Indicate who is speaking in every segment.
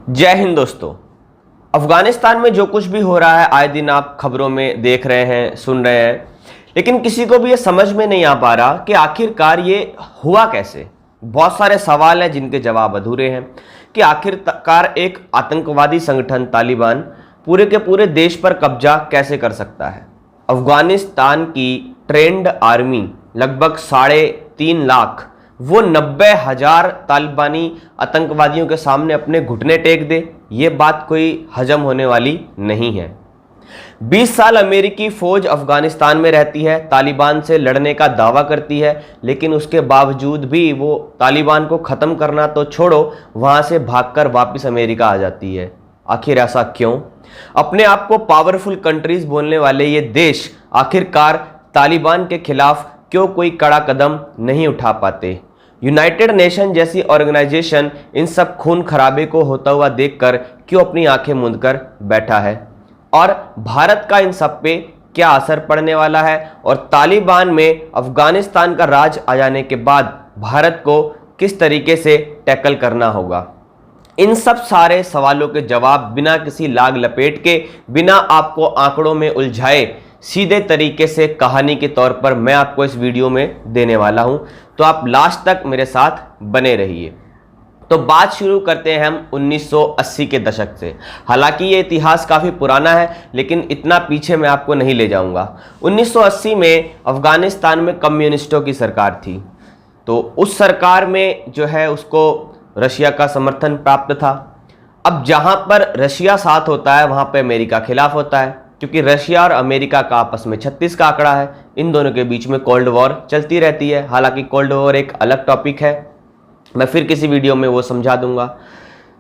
Speaker 1: जय हिंद दोस्तों। अफगानिस्तान में जो कुछ भी हो रहा है आए दिन आप खबरों में देख रहे हैं, सुन रहे हैं, लेकिन किसी को भी ये समझ में नहीं आ पा रहा कि आखिरकार ये हुआ कैसे। बहुत सारे सवाल हैं जिनके जवाब अधूरे हैं कि आखिरकार एक आतंकवादी संगठन तालिबान पूरे के पूरे देश पर कब्जा कैसे कर सकता है। अफगानिस्तान की ट्रेंड आर्मी लगभग 3.5 लाख, वो 90,000 तालिबानी आतंकवादियों के सामने अपने घुटने टेक दे, ये बात कोई हजम होने वाली नहीं है। 20 साल अमेरिकी फौज अफगानिस्तान में रहती है, तालिबान से लड़ने का दावा करती है, लेकिन उसके बावजूद भी वो तालिबान को ख़त्म करना तो छोड़ो, वहाँ से भागकर वापस अमेरिका आ जाती है। आखिर ऐसा क्यों? अपने आप को पावरफुल कंट्रीज बोलने वाले ये देश आखिरकार तालिबान के खिलाफ क्यों कोई कड़ा कदम नहीं उठा पाते? यूनाइटेड नेशन जैसी ऑर्गेनाइजेशन इन सब खून खराबे को होता हुआ देखकर क्यों अपनी आंखें मूंदकर बैठा है? और भारत का इन सब पे क्या असर पड़ने वाला है? और तालिबान में अफगानिस्तान का राज आ जाने के बाद भारत को किस तरीके से टैकल करना होगा? इन सब सारे सवालों के जवाब बिना किसी लाग लपेट के, बिना आपको आंकड़ों में उलझाए, सीधे तरीके से कहानी के तौर पर मैं आपको इस वीडियो में देने वाला हूं, तो आप लास्ट तक मेरे साथ बने रहिए। तो बात शुरू करते हैं हम 1980 के दशक से। हालांकि ये इतिहास काफ़ी पुराना है, लेकिन इतना पीछे मैं आपको नहीं ले जाऊंगा। 1980 में अफगानिस्तान में कम्युनिस्टों की सरकार थी, तो उस सरकार में जो है उसको रशिया का समर्थन प्राप्त था। अब जहां पर रशिया साथ होता है वहां पर अमेरिका खिलाफ होता है, क्योंकि रशिया और अमेरिका का आपस में 36 का आंकड़ा है। इन दोनों के बीच में कोल्ड वॉर चलती रहती है। हालांकि कोल्ड वॉर एक अलग टॉपिक है, मैं फिर किसी वीडियो में वो समझा दूंगा।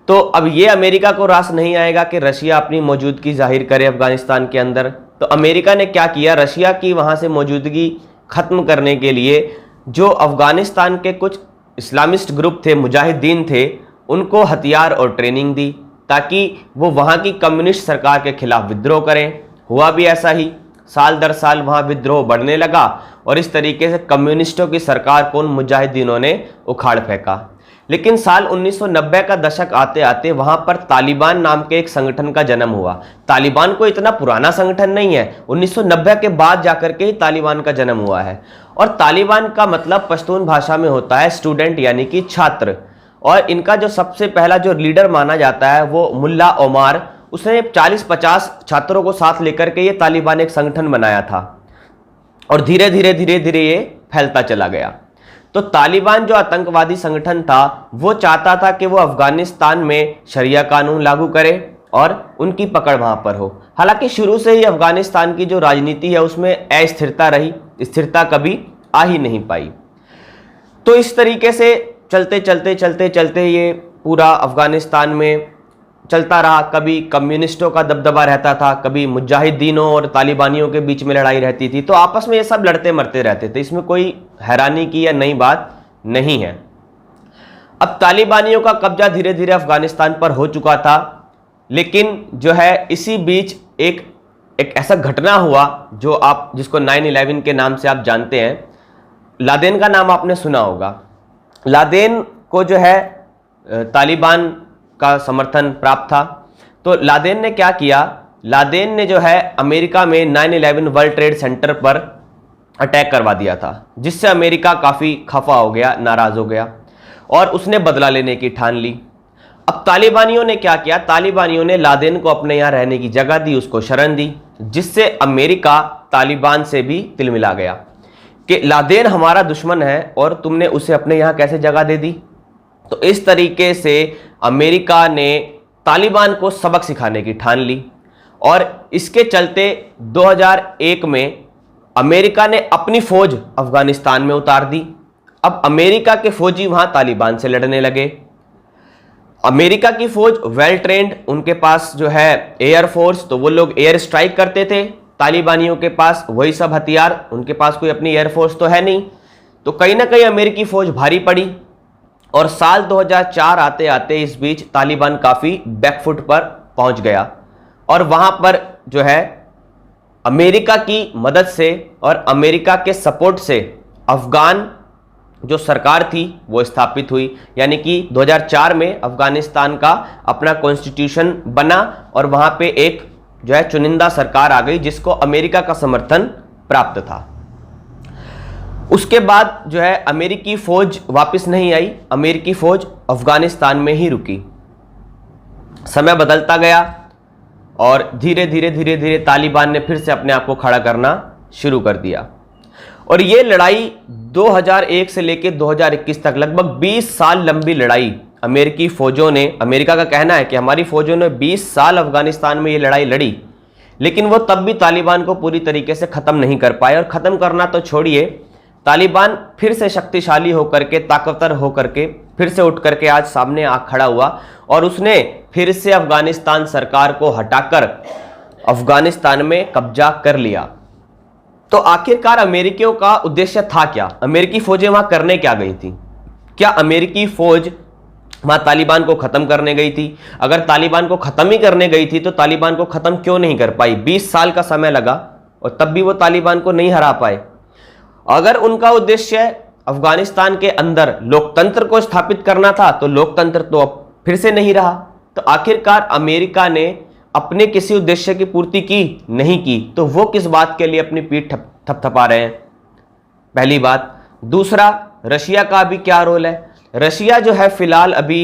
Speaker 1: तो अब ये अमेरिका को रास नहीं आएगा कि रशिया अपनी मौजूदगी जाहिर करे अफगानिस्तान के अंदर। तो अमेरिका ने क्या किया, रशिया की वहाँ से मौजूदगी ख़त्म करने के लिए जो अफगानिस्तान के कुछ इस्लामिस्ट ग्रुप थे, मुजाहिदीन थे, उनको हथियार और ट्रेनिंग दी ताकि वो वहाँ की कम्युनिस्ट सरकार के खिलाफ विद्रोह करें। हुआ भी ऐसा ही, साल दर साल वहाँ विद्रोह बढ़ने लगा और इस तरीके से कम्युनिस्टों की सरकार को उन मुजाहिदीनों ने उखाड़ फेंका। लेकिन साल 1990 का दशक आते आते वहाँ पर तालिबान नाम के एक संगठन का जन्म हुआ। तालिबान को इतना पुराना संगठन नहीं है, 1990 के बाद जाकर के ही तालिबान का जन्म हुआ है। और तालिबान का मतलब पश्तून भाषा में होता है स्टूडेंट, यानी कि छात्र। और इनका जो सबसे पहला जो लीडर माना जाता है वो मुल्ला ओमार, उसने 40-50 छात्रों को साथ लेकर के ये तालिबान एक संगठन बनाया था और धीरे धीरे ये फैलता चला गया। तो तालिबान जो आतंकवादी संगठन था वो चाहता था कि वो अफगानिस्तान में शरिया कानून लागू करे और उनकी पकड़ वहां पर हो। हालांकि शुरू से ही अफगानिस्तान की जो राजनीति है उसमें अस्थिरता रही, स्थिरता कभी आ ही नहीं पाई। तो इस तरीके से चलते ये पूरा अफगानिस्तान में चलता रहा। कभी कम्युनिस्टों का दबदबा रहता था, कभी मुजाहिदीनों और तालिबानियों के बीच में लड़ाई रहती थी। तो आपस में ये सब लड़ते मरते रहते थे, इसमें कोई हैरानी की या नई बात नहीं है। अब तालिबानियों का कब्जा धीरे धीरे अफगानिस्तान पर हो चुका था, लेकिन जो है इसी बीच एक ऐसा घटना हुआ जो जिसको 9/11 के नाम से आप जानते हैं। लादेन का नाम आपने सुना होगा। लादेन को जो है तालिबान का समर्थन प्राप्त था। तो लादेन ने क्या किया, लादेन ने जो है अमेरिका में 9/11 वर्ल्ड ट्रेड सेंटर पर अटैक करवा दिया था, जिससे अमेरिका काफ़ी खफा हो गया, नाराज़ हो गया और उसने बदला लेने की ठान ली। अब तालिबानियों ने क्या किया, तालिबानियों ने लादेन को अपने यहाँ रहने की जगह दी, उसको शरण दी, जिससे अमेरिका तालिबान से भी तिल मिला गया कि लादेन हमारा दुश्मन है और तुमने उसे अपने यहाँ कैसे जगह दे दी। तो इस तरीके से अमेरिका ने तालिबान को सबक सिखाने की ठान ली और इसके चलते 2001 में अमेरिका ने अपनी फौज अफगानिस्तान में उतार दी। अब अमेरिका के फौजी वहां तालिबान से लड़ने लगे। अमेरिका की फौज वेल ट्रेंड, उनके पास जो है एयर फोर्स, तो वो लोग एयर स्ट्राइक करते थे। तालिबानियों के पास वही सब हथियार, उनके पास कोई अपनी एयरफोर्स तो है नहीं। तो कहीं ना कहीं अमेरिकी फौज भारी पड़ी और साल 2004 आते आते इस बीच तालिबान काफ़ी बैकफुट पर पहुंच गया और वहां पर जो है अमेरिका की मदद से और अमेरिका के सपोर्ट से अफगान जो सरकार थी वो स्थापित हुई, यानी कि 2004 में अफगानिस्तान का अपना कॉन्स्टिट्यूशन बना और वहां पे एक जो है चुनिंदा सरकार आ गई जिसको अमेरिका का समर्थन प्राप्त था। उसके बाद जो है अमेरिकी फौज वापस नहीं आई, अमेरिकी फौज अफगानिस्तान में ही रुकी। समय बदलता गया और धीरे धीरे तालिबान ने फिर से अपने आप को खड़ा करना शुरू कर दिया और ये लड़ाई 2001 से लेकर 2021 तक लगभग 20 साल लंबी लड़ाई अमेरिकी फौजों ने, अमेरिका का कहना है कि हमारी फौजों ने 20 साल अफगानिस्तान में ये लड़ाई लड़ी, लेकिन वो तब भी तालिबान को पूरी तरीके से ख़त्म नहीं कर पाए। और ख़त्म करना तो छोड़िए, तालिबान फिर से शक्तिशाली होकर के, ताकतवर होकर के फिर से उठ करके आज सामने आ खड़ा हुआ और उसने फिर से अफगानिस्तान सरकार को हटाकर अफगानिस्तान में कब्जा कर लिया। तो आखिरकार अमेरिकियों का उद्देश्य था क्या? अमेरिकी फौजें वहां करने क्या गई थी? क्या अमेरिकी फौज वहां तालिबान को खत्म करने गई थी? अगर तालिबान को खत्म ही करने गई थी तो तालिबान को खत्म क्यों नहीं कर पाई? 20 साल का समय लगा और तब भी वो तालिबान को नहीं हरा पाए। अगर उनका उद्देश्य अफगानिस्तान के अंदर लोकतंत्र को स्थापित करना था तो लोकतंत्र तो अब फिर से नहीं रहा। तो आखिरकार अमेरिका ने अपने किसी उद्देश्य की पूर्ति की नहीं की, तो वो किस बात के लिए अपनी पीठ थपथपा रहे हैं? पहली बात। दूसरा, रशिया का अभी क्या रोल है? रशिया जो है फिलहाल अभी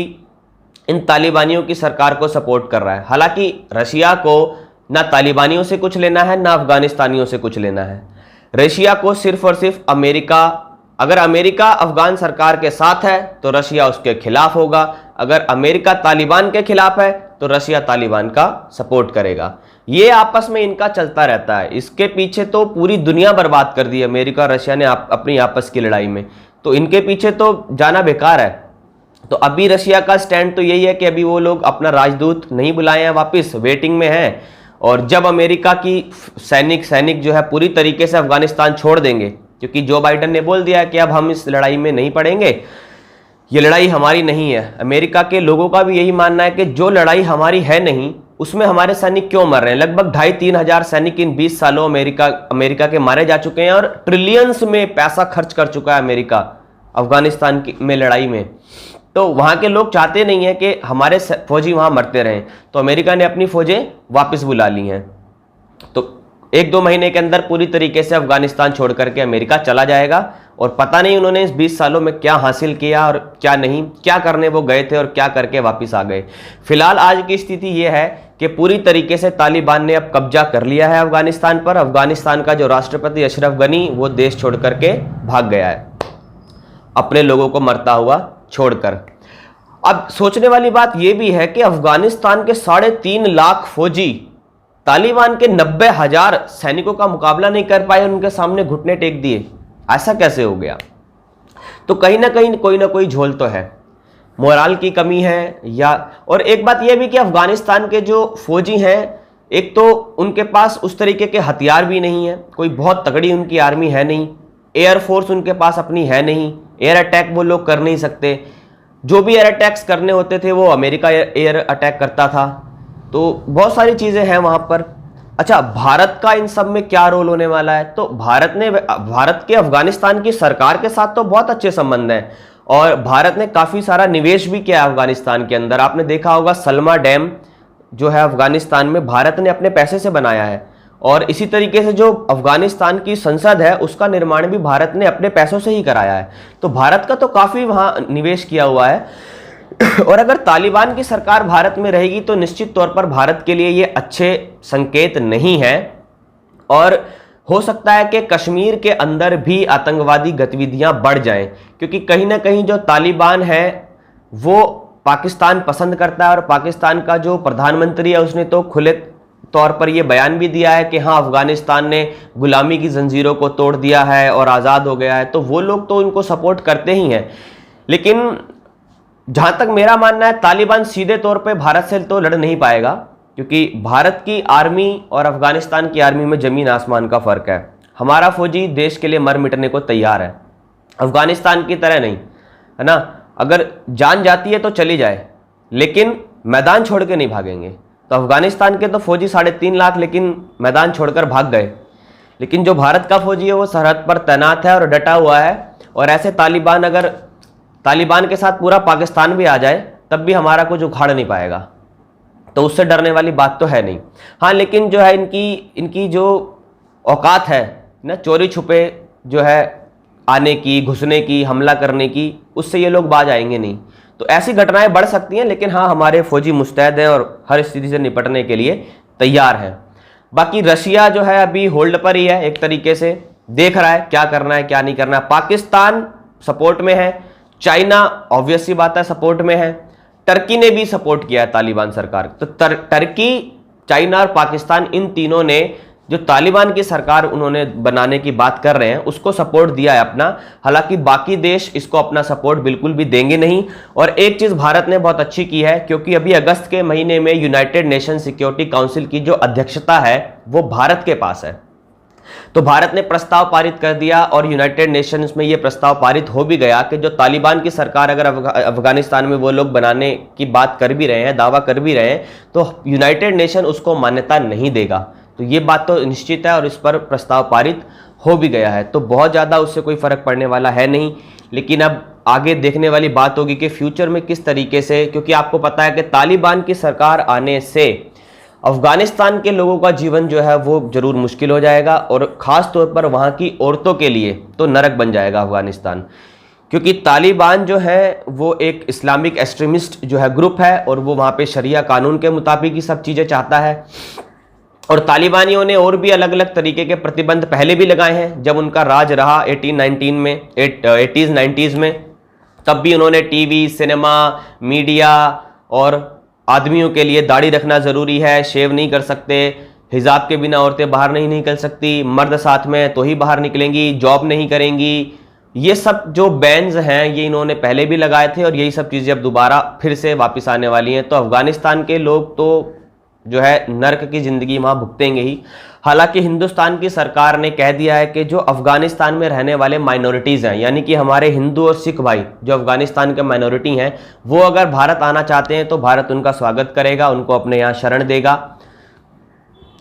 Speaker 1: इन तालिबानियों की सरकार को सपोर्ट कर रहा है। हालांकि रशिया को ना तालिबानियों से कुछ लेना है ना अफगानिस्तानियों से कुछ लेना है। रशिया को सिर्फ और सिर्फ अमेरिका, अगर अमेरिका अफगान सरकार के साथ है तो रशिया उसके खिलाफ होगा, अगर अमेरिका तालिबान के खिलाफ है तो रशिया तालिबान का सपोर्ट करेगा। ये आपस में इनका चलता रहता है। इसके पीछे तो पूरी दुनिया बर्बाद कर दी अमेरिका रशिया ने अपनी आपस की लड़ाई में, तो इनके पीछे तो जाना बेकार है। तो अभी रशिया का स्टैंड तो यही है कि अभी वो लोग अपना राजदूत नहीं बुलाए हैं, वापस वेटिंग में हैं, और जब अमेरिका की सैनिक जो है पूरी तरीके से अफगानिस्तान छोड़ देंगे, क्योंकि जो बाइडन ने बोल दिया है कि अब हम इस लड़ाई में नहीं पड़ेंगे, ये लड़ाई हमारी नहीं है। अमेरिका के लोगों का भी यही मानना है कि जो लड़ाई हमारी है नहीं उसमें हमारे सैनिक क्यों मर रहे हैं। लगभग 2,500-3 हजार सैनिक इन 20 सालों अमेरिका के मारे जा चुके हैं और ट्रिलियंस में पैसा खर्च कर चुका है अमेरिका अफगानिस्तान में लड़ाई में। तो वहां के लोग चाहते नहीं है कि हमारे फौजी वहां मरते रहें, तो अमेरिका ने अपनी फौजें वापस बुला ली हैं। तो 1-2 महीने के अंदर पूरी तरीके से अफगानिस्तान छोड़ करके अमेरिका चला जाएगा और पता नहीं उन्होंने इस 20 सालों में क्या हासिल किया और क्या नहीं, क्या करने वो गए थे और क्या करके वापस आ गए। फिलहाल आज की स्थिति ये है कि पूरी तरीके से तालिबान ने अब कब्जा कर लिया है अफगानिस्तान पर। अफगानिस्तान का जो राष्ट्रपति अशरफ गनी वो देश छोड़ करके भाग गया है, अपने लोगों को मरता हुआ छोड़कर। अब सोचने वाली बात यह भी है कि अफगानिस्तान के 3.5 लाख फौजी तालिबान के 90,000 सैनिकों का मुकाबला नहीं कर पाए, उनके सामने घुटने टेक दिए। ऐसा कैसे हो गया? तो कहीं ना कहीं कोई ना कोई झोल तो है, मोराल की कमी है या। और एक बात यह भी कि अफगानिस्तान के जो फौजी हैं, एक तो उनके पास उस तरीके के हथियार भी नहीं है, कोई बहुत तगड़ी उनकी आर्मी है नहीं, एयरफोर्स उनके पास अपनी है नहीं, एयर अटैक वो लोग कर नहीं सकते। जो भी एयर अटैक्स करने होते थे वो अमेरिका एयर अटैक करता था। तो बहुत सारी चीज़ें हैं वहाँ पर। अच्छा, भारत का इन सब में क्या रोल होने वाला है? तो भारत के अफगानिस्तान की सरकार के साथ तो बहुत अच्छे संबंध हैं और भारत ने काफ़ी सारा निवेश भी किया है अफगानिस्तान के अंदर। आपने देखा होगा सलमा डैम जो है अफगानिस्तान में भारत ने अपने पैसे से बनाया है, और इसी तरीके से जो अफगानिस्तान की संसद है उसका निर्माण भी भारत ने अपने पैसों से ही कराया है। तो भारत का तो काफ़ी वहाँ निवेश किया हुआ है। और अगर तालिबान की सरकार भारत में रहेगी तो निश्चित तौर पर भारत के लिए ये अच्छे संकेत नहीं है, और हो सकता है कि कश्मीर के अंदर भी आतंकवादी गतिविधियां बढ़ जाएं, क्योंकि कहीं ना कहीं जो तालिबान है वो पाकिस्तान पसंद करता है, और पाकिस्तान का जो प्रधानमंत्री है उसने तो खुले तौर पर यह बयान भी दिया है कि हाँ, अफगानिस्तान ने गुलामी की जंजीरों को तोड़ दिया है और आज़ाद हो गया है। तो वो लोग तो उनको सपोर्ट करते ही हैं, लेकिन जहां तक मेरा मानना है तालिबान सीधे तौर पे भारत से तो लड़ नहीं पाएगा, क्योंकि भारत की आर्मी और अफगानिस्तान की आर्मी में जमीन आसमान का फर्क है। हमारा फौजी देश के लिए मर मिटने को तैयार है, अफगानिस्तान की तरह नहीं, है ना। अगर जान जाती है तो चली जाए, लेकिन मैदान छोड़ के नहीं भागेंगे। तो अफगानिस्तान के तो फौजी 3.5 लाख लेकिन मैदान छोड़कर भाग गए। लेकिन जो भारत का फौजी है वो सरहद पर तैनात है और डटा हुआ है। और ऐसे तालिबान, अगर तालिबान के साथ पूरा पाकिस्तान भी आ जाए तब भी हमारा कुछ उखाड़ नहीं पाएगा, तो उससे डरने वाली बात तो है नहीं। हाँ, लेकिन जो है इनकी जो औकात है ना, चोरी छुपे जो है आने की, घुसने की, हमला करने की, उससे ये लोग बाज आएंगे नहीं। तो ऐसी घटनाएं बढ़ सकती हैं, लेकिन हाँ, हमारे फौजी मुस्तैद हैं और हर स्थिति से निपटने के लिए तैयार हैं। बाकी रशिया जो है अभी होल्ड पर ही है, एक तरीके से देख रहा है क्या करना है क्या नहीं करना है। पाकिस्तान सपोर्ट में है, चाइना ऑब्वियस सी बात है सपोर्ट में है, टर्की ने भी सपोर्ट किया है तालिबान सरकार। तो टर्की, चाइना और पाकिस्तान, इन तीनों ने जो तालिबान की सरकार उन्होंने बनाने की बात कर रहे हैं उसको सपोर्ट दिया है अपना। हालांकि बाकी देश इसको अपना सपोर्ट बिल्कुल भी देंगे नहीं। और एक चीज भारत ने बहुत अच्छी की है, क्योंकि अभी अगस्त के महीने में यूनाइटेड नेशन सिक्योरिटी काउंसिल की जो अध्यक्षता है वो भारत के पास है। तो भारत ने प्रस्ताव पारित कर दिया और यूनाइटेड नेशंस में यह प्रस्ताव पारित हो भी गया कि जो तालिबान की सरकार अगर अफगानिस्तान में वो लोग बनाने की बात कर भी रहे हैं, दावा कर भी रहे हैं, तो यूनाइटेड नेशन उसको मान्यता नहीं देगा। तो ये बात तो निश्चित है और इस पर प्रस्ताव पारित हो भी गया है। तो बहुत ज़्यादा उससे कोई फर्क पड़ने वाला है नहीं। लेकिन अब आगे देखने वाली बात होगी कि फ्यूचर में किस तरीके से, क्योंकि आपको पता है कि तालिबान की सरकार आने से अफगानिस्तान के लोगों का जीवन जो है वो जरूर मुश्किल हो जाएगा, और ख़ास तौर पर वहाँ की औरतों के लिए तो नरक बन जाएगा अफगानिस्तान। क्योंकि तालिबान जो है वो एक इस्लामिक एक्सट्रीमिस्ट जो है ग्रुप है, और वो वहाँ पे शरिया कानून के मुताबिक ही सब चीज़ें चाहता है। और तालिबानियों ने और भी अलग अलग तरीके के प्रतिबंध पहले भी लगाए हैं जब उनका राज रहा 80s 90s में। तब भी उन्होंने टीवी, सिनेमा, मीडिया और आदमियों के लिए दाढ़ी रखना ज़रूरी है, शेव नहीं कर सकते, हिजाब के बिना औरतें बाहर नहीं निकल सकती, मर्द साथ में तो ही बाहर निकलेंगी, जॉब नहीं करेंगी, ये सब जो बैन्स हैं ये इन्होंने पहले भी लगाए थे और यही सब चीज़ें अब दोबारा फिर से वापस आने वाली हैं। तो अफगानिस्तान के लोग तो जो है नर्क की ज़िंदगी वहाँ भुगतेंगे ही। हालांकि हिंदुस्तान की सरकार ने कह दिया है कि जो अफगानिस्तान में रहने वाले माइनॉरिटीज़ हैं, यानी कि हमारे हिंदू और सिख भाई जो अफगानिस्तान के माइनॉरिटी हैं, वो अगर भारत आना चाहते हैं तो भारत उनका स्वागत करेगा, उनको अपने यहाँ शरण देगा।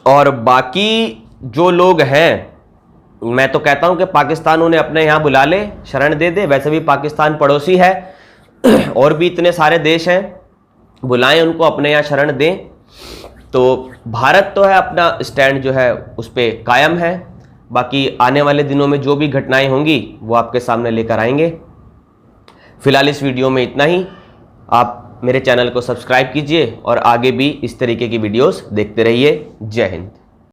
Speaker 1: और बाकी जो लोग हैं, मैं तो कहता हूं कि पाकिस्तान उन्हें अपने यहाँ बुला ले, शरण दे दे। वैसे भी पाकिस्तान पड़ोसी है और भी इतने सारे देश हैं, बुलाएं उनको अपने यहाँ शरण दें। तो भारत तो है अपना स्टैंड जो है उस पर कायम है। बाकी आने वाले दिनों में जो भी घटनाएं होंगी वो आपके सामने लेकर आएंगे। फिलहाल इस वीडियो में इतना ही। आप मेरे चैनल को सब्सक्राइब कीजिए और आगे भी इस तरीके की वीडियोस देखते रहिए। जय हिंद।